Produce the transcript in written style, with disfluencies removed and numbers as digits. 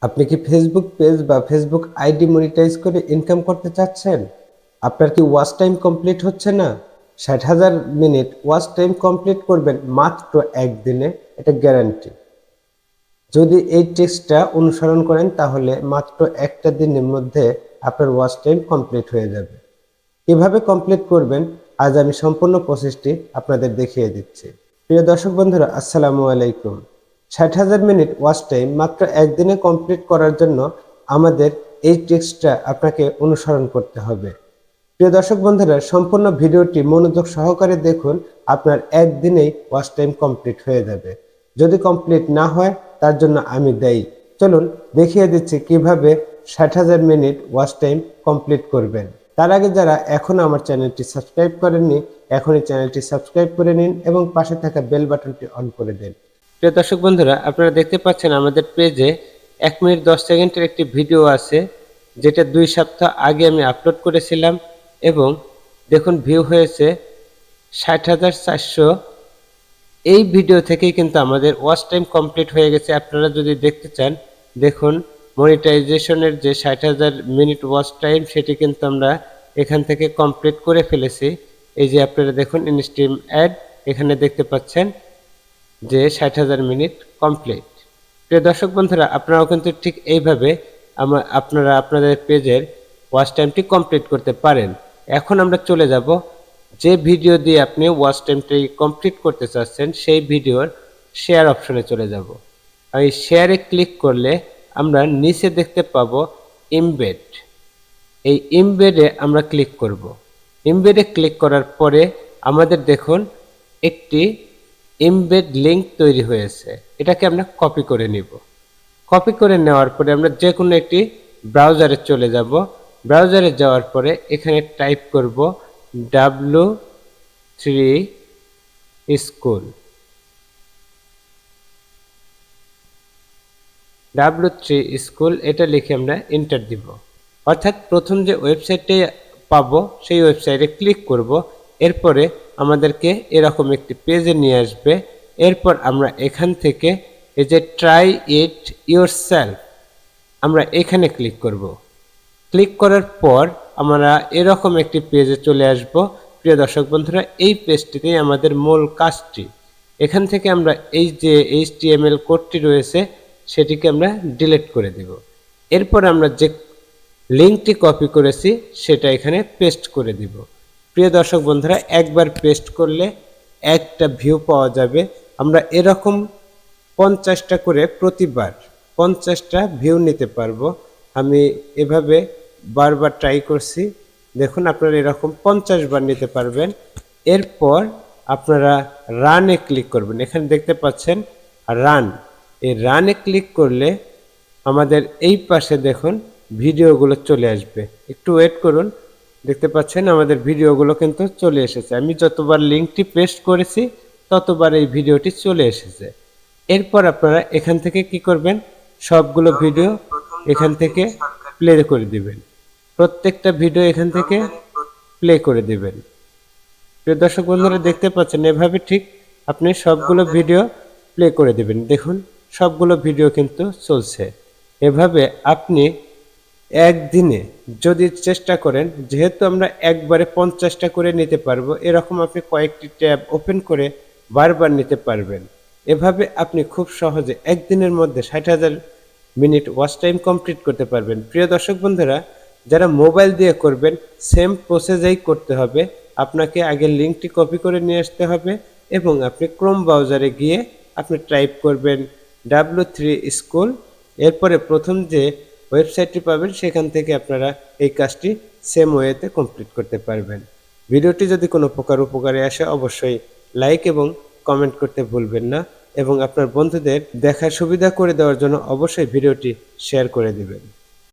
আপনি কি Facebook page বা ফেসবুক আইডি মনিটাইজ করে ইনকাম করতে চাচ্ছেন? আপনার কি ওয়াচ টাইম কমপ্লিট হচ্ছে না? ৬০,০০০ মিনিট ওয়াচ টাইম কমপ্লিট করবেন মাত্র একদিনে, এটা গ্যারান্টি। যদি এই ট্রিক্সটা অনুসরণ করেন তাহলে মাত্র একটা দিনের মধ্যে আপনার ওয়াচ টাইম কমপ্লিট হয়ে যাবে। কিভাবে কমপ্লিট করবেন আজ আমি সম্পূর্ণ প্রসেসটি আপনাদের দেখিয়ে দিচ্ছি। প্রিয় দর্শক বন্ধুরা, আসসালামু আলাইকুম। ৬০,০০০ মিনিট ওয়াচ টাইম মাত্র একদিনে কমপ্লিট করার জন্য আমাদের এই ট্রিক্সটা আপনাকে অনুসরণ করতে হবে। প্রিয় দর্শক বন্ধুরা, সম্পূর্ণ ভিডিওটি মনোযোগ সহকারে দেখুন, আপনার একদিনেই ওয়াচ টাইম কমপ্লিট হয়ে যাবে। যদি কমপ্লিট না হয় তার জন্য আমি দায়ী। চলুন দেখিয়ে দিচ্ছি কিভাবে ৬০,০০০ মিনিট ওয়াচ টাইম কমপ্লিট করবেন। তার আগে যারা এখনো আমার চ্যানেলটি সাবস্ক্রাইব করেননি, এখনই চ্যানেলটি সাবস্ক্রাইব করে নিন এবং পাশে থাকা বেল বাটনটি অন করে দিন। প্রিয় দর্শক বন্ধুরা, আপনারা দেখতে পাচ্ছেন আমাদের পেজে ১ মিনিট ১০ সেকেন্ডের একটি ভিডিও আছে, যেটা ২ সপ্তাহ আগে আমি আপলোড করেছিলাম এবং দেখুন ভিউ হয়েছে ৬০,৪০০। এই ভিডিও থেকেই কিন্তু আমাদের ওয়াচ টাইম কমপ্লিট হয়ে গেছে। আপনারা যদি দেখতে চান দেখুন, মনিটাইজেশনের যে ৬০,০০০ মিনিট ওয়াচ টাইম সেটি কিন্তু আমরা এখান থেকে কমপ্লিট করে ফেলেছি। এই যে আপনারা দেখুন ইনস্ট্রিম অ্যাড, এখানে দেখতে পাচ্ছেন যে ৬০,০০০ মিনিট কমপ্লিট। প্রিয় দর্শক বন্ধুরা, আপনারাও কিন্তু ঠিক এইভাবে আপনারা আপনাদের পেজের ওয়াচ টাইমটি কমপ্লিট করতে পারেন। এখন আমরা চলে যাব যে ভিডিও দিয়ে আপনি ওয়াচ টাইমটি কমপ্লিট করতে চাচ্ছেন সেই ভিডিওর শেয়ার অপশনে চলে যাব। আর এই শেয়ারে ক্লিক করলে আমরা নিচে দেখতে পাবো এমবেড। এই এমবেডে আমরা ক্লিক করব। এমবেডে ক্লিক করার পরে আমাদের দেখুন একটি এমবেড লিঙ্ক তৈরি হয়েছে। এটাকে আমরা কপি করে নিব। কপি করে নেওয়ার পরে আমরা যে কোনো একটি ব্রাউজারে চলে যাব। ব্রাউজারে যাওয়ার পরে এখানে টাইপ করব W3 স্কুল। W3 স্কুল এটা লিখে আমরা এন্টার দিব। অর্থাৎ প্রথম যে ওয়েবসাইটে পাবো সেই ওয়েবসাইটে ক্লিক করব। এরপরে আমাদেরকে এরকম একটি পেজে নিয়ে আসবে। এরপর আমরা এখান থেকে এই যে ট্রাই ইট ইয়োরসেলফ, আমরা এখানে ক্লিক করব। ক্লিক করার পর আমরা এরকম একটি পেজে চলে আসব। প্রিয় দর্শক বন্ধুরা, এই পেজটিতেই আমাদের মূল কাজটি। এখান থেকে আমরা এই যে HTML কোডটি রয়েছে সেটিকে আমরা ডিলিট করে দেব। এরপর আমরা যে লিঙ্কটি কপি করেছি সেটা এখানে পেস্ট করে দিব। প্রিয় দর্শক বন্ধুরা, একবার পেস্ট করলে একটা ভিউ পাওয়া যাবে। আমরা এরকম 50টা করে প্রতিবার 50টা ভিউ নিতে পারবো। আমি এভাবে বারবার ট্রাই করছি। দেখুন আপনারা এরকম 50 বার নিতে পারবেন। এরপর আপনারা রানে ক্লিক করবেন। এখানে দেখতে পাচ্ছেন রান। এই রানে ক্লিক করলে আমাদের এই পাশে দেখুন ভিডিওগুলো চলে আসবে। একটু ওয়েট করুন, দেখতে পাচ্ছেন আমাদের ভিডিওগুলো কিন্তু চলে এসেছে। আমি যতবার লিঙ্কটি পেস্ট করেছি ততবার এই ভিডিওটি চলে এসেছে। এরপর আপনারা এখান থেকে কি করবেন, সবগুলো ভিডিও এখান থেকে প্লে করে দিবেন। প্রত্যেকটা ভিডিও এখান থেকে প্লে করে দিবেন। প্রিয় দর্শক বন্ধুরা, দেখতে পাচ্ছেন এভাবে ঠিক আপনি সবগুলো ভিডিও প্লে করে দিবেন। দেখুন সবগুলো ভিডিও কিন্তু চলছে। এভাবে আপনি একদিনে যদি চেষ্টা করেন, যেহেতু আমরা একবারে 50টা করে নিতে পারবো, এরকম আপনি কয়েকটি ট্যাব ওপেন করে বারবার নিতে পারবেন। এভাবে আপনি খুব সহজে একদিনের মধ্যে ৬০,০০০ মিনিট ওয়াচ টাইম কমপ্লিট করতে পারবেন। প্রিয় দর্শক বন্ধুরা, যারা মোবাইল দিয়ে করবেন সেম প্রসেসেই করতে হবে। আপনাকে আগে লিঙ্কটি কপি করে নিয়ে আসতে হবে এবং আপনি ক্রোম ব্রাউজারে গিয়ে আপনি টাইপ করবেন W3 স্কুল। এরপরে প্রথম যে ওয়েবসাইটটি পাবেন সেখান থেকে আপনারা এই কাজটি সেম ওয়েতে কমপ্লিট করতে পারবেন। ভিডিওটি যদি কোনো প্রকার উপকারে আসে অবশ্যই লাইক এবং কমেন্ট করতে ভুলবেন না এবং আপনার বন্ধুদের দেখার সুবিধা করে দেওয়ার জন্য অবশ্যই ভিডিওটি শেয়ার করে দিবেন।